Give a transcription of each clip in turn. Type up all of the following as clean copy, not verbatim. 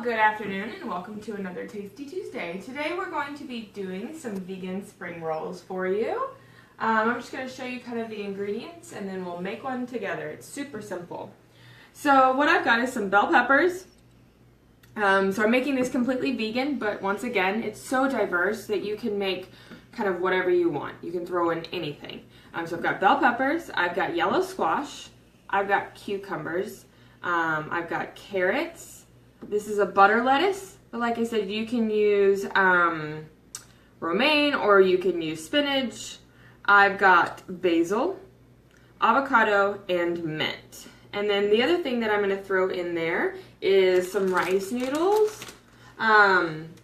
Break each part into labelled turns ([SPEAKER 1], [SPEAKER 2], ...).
[SPEAKER 1] good afternoon and welcome to another Tasty Tuesday. Today we're going to be doing some vegan spring rolls for you. I'm just going to show you kind of the ingredients and then we'll make one together. It's super simple. So what I've got is some bell peppers. So I'm making this completely vegan, but once again, it's so diverse that you can make kind of whatever you want. You can throw in anything. So I've got bell peppers, I've got yellow squash, I've got cucumbers, I've got carrots. This is a butter lettuce, but like I said, you can use romaine or you can use spinach. I've got basil, avocado, and mint. And then the other thing that I'm going to throw in there is some rice noodles.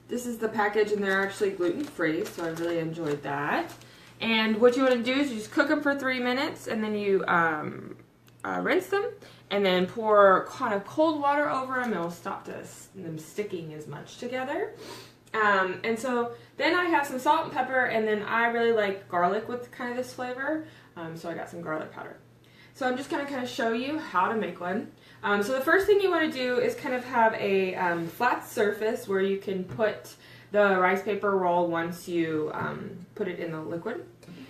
[SPEAKER 1] This is the package and they're actually gluten-free, so I really enjoyed that. And what you want to do is you just cook them for 3 minutes and then you rinse them and then pour kind of cold water over them. It'll stop them sticking as much together. And so then I have some salt and pepper, and then I really like garlic with kind of this flavor. So I got some garlic powder. So I'm just going to kind of show you how to make one. So the first thing you want to do is kind of have a flat surface where you can put the rice paper roll once you put it in the liquid.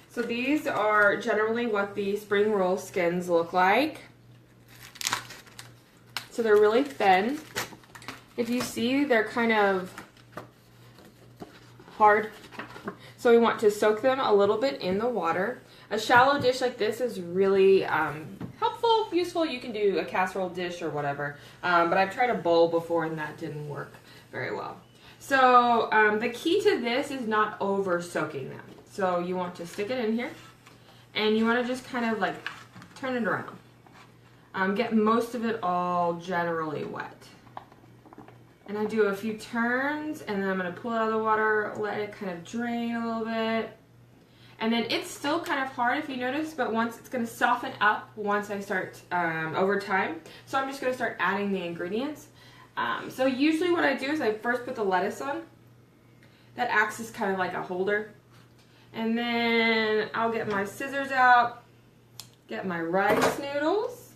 [SPEAKER 1] So these are generally what the spring roll skins look like. So they're really thin. If you see, they're kind of hard. So we want to soak them a little bit in the water. A shallow dish like this is really helpful, useful. You can do a casserole dish or whatever. But I've tried a bowl before and that didn't work very well. So the key to this is not over soaking them. So you want to stick it in here and you want to just kind of like turn it around. Get most of it all generally wet. And I do a few turns and then I'm going to pull it out of the water, let it kind of drain a little bit. And then it's still kind of hard if you notice, but once it's going to soften up once I start over time. So I'm just going to start adding the ingredients. So usually what I do is I first put the lettuce on. That acts as kind of like a holder. And then I'll get my scissors out, get my rice noodles.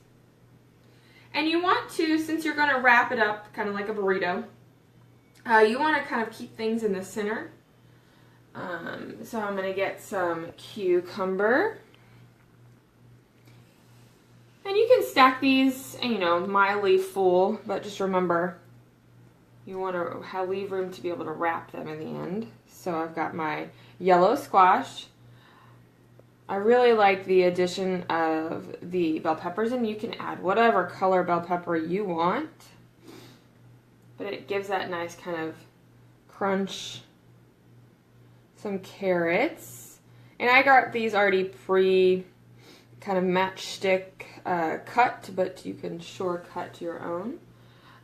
[SPEAKER 1] And you want to, since you're going to wrap it up kind of like a burrito, you want to kind of keep things in the center. So I'm going to get some cucumber. And you can stack these, you know, mildly full, but just remember, you want to leave room to be able to wrap them in the end. So I've got my yellow squash. I really like the addition of the bell peppers, and you can add whatever color bell pepper you want. But it gives that nice kind of crunch. Some carrots. And I got these already kind of matchstick cut, but you can shortcut your own.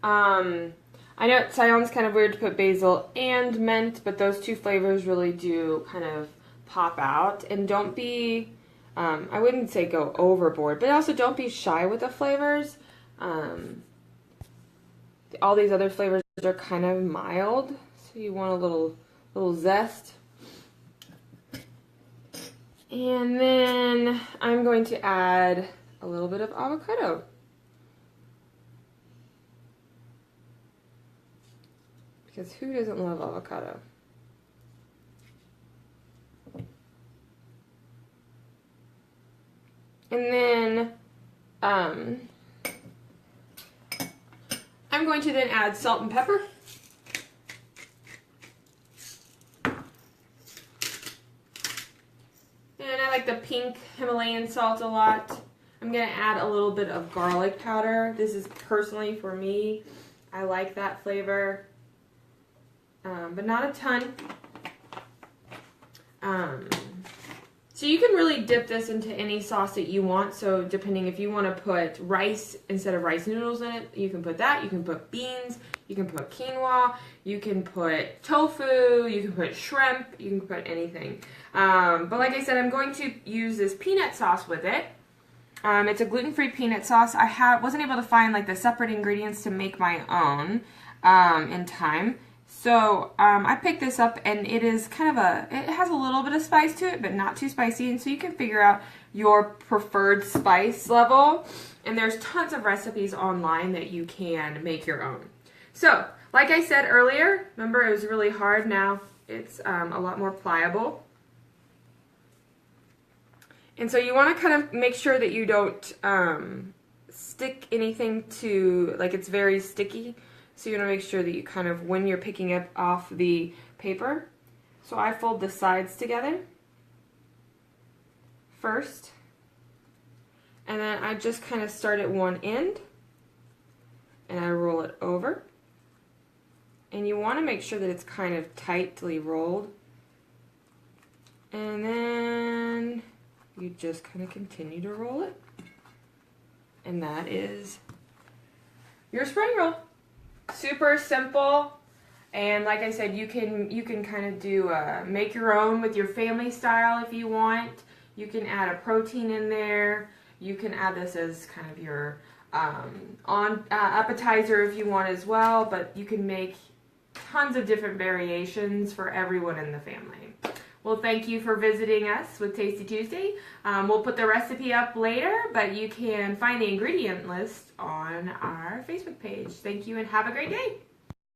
[SPEAKER 1] I know it sounds kind of weird to put basil and mint, but those two flavors really do kind of pop out. And don't be, I wouldn't say go overboard, but also don't be shy with the flavors. All these other flavors are kind of mild, so you want a little zest. And then I'm going to add a little bit of avocado. Because who doesn't love avocado? And then I'm going to then add salt and pepper. And I like the pink Himalayan salt a lot. I'm going to add a little bit of garlic powder. This is personally for me. I like that flavor. But not a ton. So you can really dip this into any sauce that you want. So depending if you want to put rice instead of rice noodles in it, you can put that. You can put beans. You can put quinoa. You can put tofu. You can put shrimp. You can put anything. But like I said, I'm going to use this peanut sauce with it. It's a gluten-free peanut sauce. I wasn't able to find like the separate ingredients to make my own in time. So I picked this up and it is kind of it has a little bit of spice to it, but not too spicy. And so you can figure out your preferred spice level. And there's tons of recipes online that you can make your own. So Like I said earlier, remember it was really hard. Now it's a lot more pliable. And so you want to kind of make sure that you don't stick anything to, like it's very sticky. So you want to make sure that you kind of, when you're picking up off the paper. So I fold the sides together first. And then I just kind of start at one end. And I roll it over. And you want to make sure that it's kind of tightly rolled. And then you just kind of continue to roll it. And that is your spring roll. Super simple. And like I said, you can kind of do make your own with your family style if you want. You can add a protein in there. You can add this as kind of your appetizer if you want as well. But you can make tons of different variations for everyone in the family. Well, thank you for visiting us with Tasty Tuesday. We'll put the recipe up later, but you can find the ingredient list on our Facebook page. Thank you and have a great day.